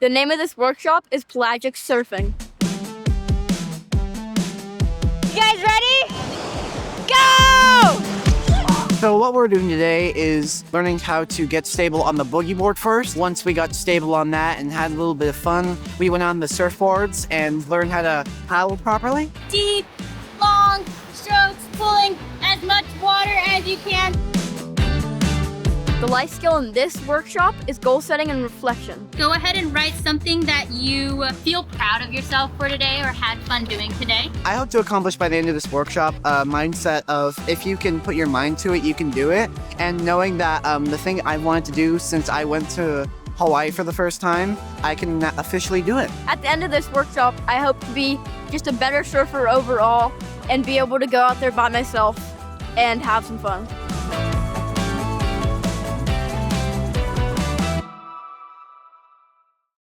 The name of this workshop is Pelagix Surfing. You guys ready? Go! So what we're doing today is learning how to get stable on the boogie board first. Once we got stable on that and had a little bit of fun, we went on the surfboards and learned how to paddle properly. Deep, long strokes, pulling as much water as you can. The life skill in this workshop is goal setting and reflection. Go ahead and write something that you feel proud of yourself for today or had fun doing today. I hope to accomplish by the end of this workshop a mindset of if you can put your mind to it, you can do it. And knowing that the thing I wanted to do since I went to Hawaii for the first time, I can officially do it. At the end of this workshop, I hope to be just a better surfer overall and be able to go out there by myself and have some fun.